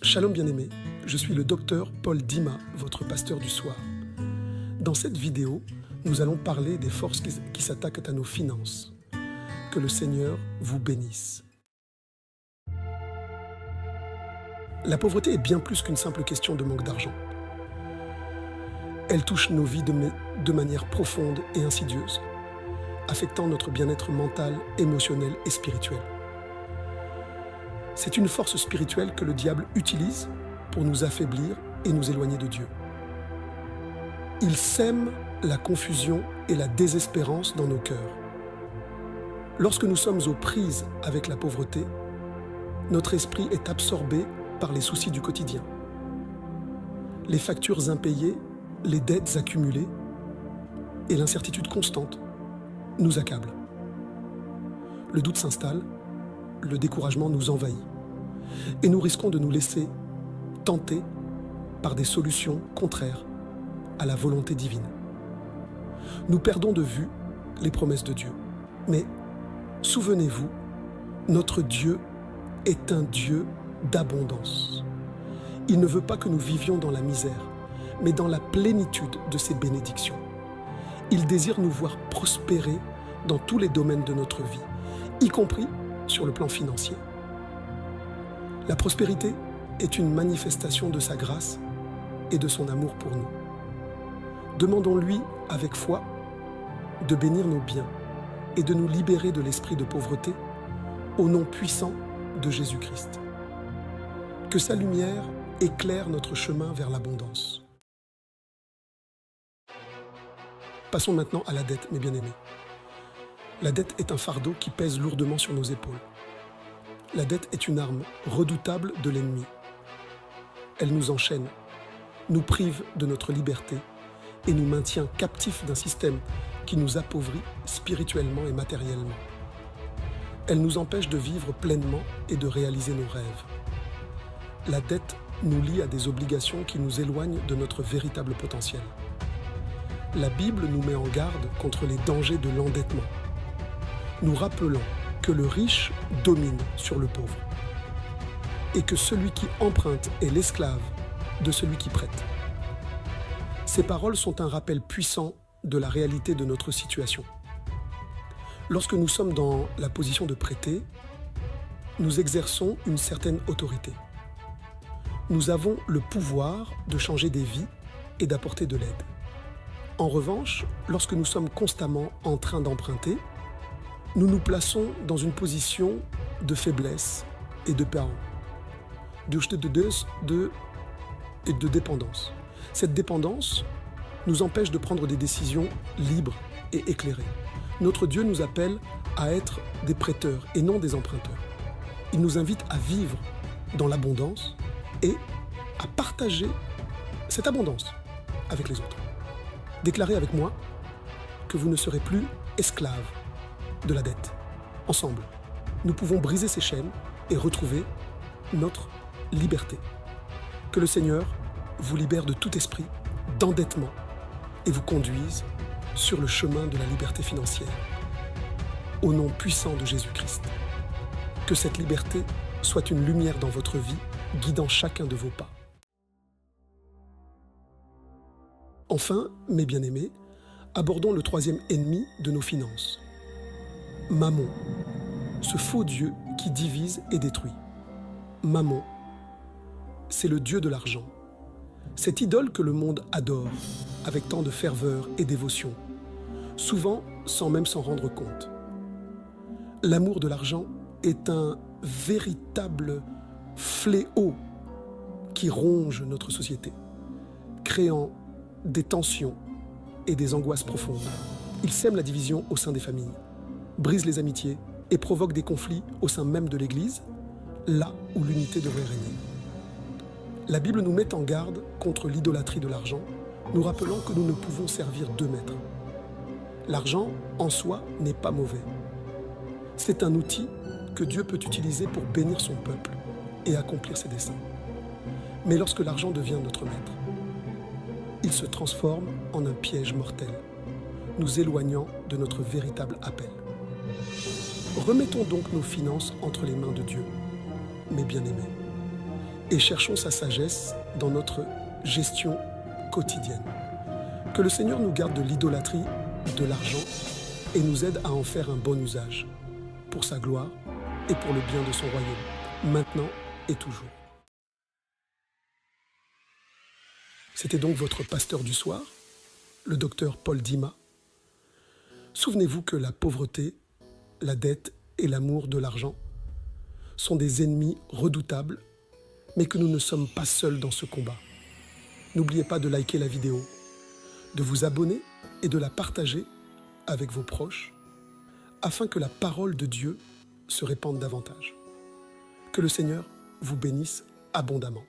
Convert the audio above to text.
Shalom bien-aimés, je suis le docteur Paul Dima, votre pasteur du soir. Dans cette vidéo, nous allons parler des forces qui s'attaquent à nos finances. Que le Seigneur vous bénisse. La pauvreté est bien plus qu'une simple question de manque d'argent. Elle touche nos vies de manière profonde et insidieuse, affectant notre bien-être mental, émotionnel et spirituel. C'est une force spirituelle que le diable utilise pour nous affaiblir et nous éloigner de Dieu. Il sème la confusion et la désespérance dans nos cœurs. Lorsque nous sommes aux prises avec la pauvreté, notre esprit est absorbé par les soucis du quotidien. Les factures impayées, les dettes accumulées et l'incertitude constante nous accablent. Le doute s'installe, le découragement nous envahit et nous risquons de nous laisser tenter par des solutions contraires à la volonté divine. Nous perdons de vue les promesses de Dieu. Mais souvenez-vous, notre Dieu est un Dieu d'abondance. Il ne veut pas que nous vivions dans la misère, mais dans la plénitude de ses bénédictions. Il désire nous voir prospérer dans tous les domaines de notre vie, y compris sur le plan financier. La prospérité est une manifestation de sa grâce et de son amour pour nous. Demandons-lui avec foi de bénir nos biens et de nous libérer de l'esprit de pauvreté au nom puissant de Jésus-Christ. Que sa lumière éclaire notre chemin vers l'abondance. Passons maintenant à la dette, mes bien-aimés. La dette est un fardeau qui pèse lourdement sur nos épaules. La dette est une arme redoutable de l'ennemi. Elle nous enchaîne, nous prive de notre liberté et nous maintient captifs d'un système qui nous appauvrit spirituellement et matériellement. Elle nous empêche de vivre pleinement et de réaliser nos rêves. La dette nous lie à des obligations qui nous éloignent de notre véritable potentiel. La Bible nous met en garde contre les dangers de l'endettement, nous rappelant que le riche domine sur le pauvre et que celui qui emprunte est l'esclave de celui qui prête. Ces paroles sont un rappel puissant de la réalité de notre situation. Lorsque nous sommes dans la position de prêter, nous exerçons une certaine autorité. Nous avons le pouvoir de changer des vies et d'apporter de l'aide. En revanche, lorsque nous sommes constamment en train d'emprunter, nous nous plaçons dans une position de faiblesse et de peur, et de dépendance. Cette dépendance nous empêche de prendre des décisions libres et éclairées. Notre Dieu nous appelle à être des prêteurs et non des emprunteurs. Il nous invite à vivre dans l'abondance et à partager cette abondance avec les autres. Déclarez avec moi que vous ne serez plus esclaves de la dette. Ensemble, nous pouvons briser ces chaînes et retrouver notre liberté. Que le Seigneur vous libère de tout esprit d'endettement et vous conduise sur le chemin de la liberté financière. Au nom puissant de Jésus-Christ. Que cette liberté soit une lumière dans votre vie, guidant chacun de vos pas. Enfin, mes bien-aimés, abordons le troisième ennemi de nos finances. Mammon, ce faux Dieu qui divise et détruit. Mammon, c'est le Dieu de l'argent. Cette idole que le monde adore, avec tant de ferveur et dévotion, souvent sans même s'en rendre compte. L'amour de l'argent est un véritable fléau qui ronge notre société, créant des tensions et des angoisses profondes. Il sème la division au sein des familles, brise les amitiés et provoque des conflits au sein même de l'Église, là où l'unité devrait régner. La Bible nous met en garde contre l'idolâtrie de l'argent, nous rappelant que nous ne pouvons servir deux maîtres. L'argent, en soi, n'est pas mauvais. C'est un outil que Dieu peut utiliser pour bénir son peuple et accomplir ses desseins. Mais lorsque l'argent devient notre maître, il se transforme en un piège mortel, nous éloignant de notre véritable appel. Remettons donc nos finances entre les mains de Dieu, mes bien-aimés. et cherchons sa sagesse dans notre gestion quotidienne. Que le Seigneur nous garde de l'idolâtrie de l'argent et nous aide à en faire un bon usage, pour sa gloire et pour le bien de son royaume, maintenant et toujours. C'était donc votre pasteur du soir, le docteur Paul Dima. Souvenez-vous que la pauvreté, la dette et l'amour de l'argent sont des ennemis redoutables, mais que nous ne sommes pas seuls dans ce combat. N'oubliez pas de liker la vidéo, de vous abonner et de la partager avec vos proches, afin que la parole de Dieu se répande davantage. Que le Seigneur vous bénisse abondamment.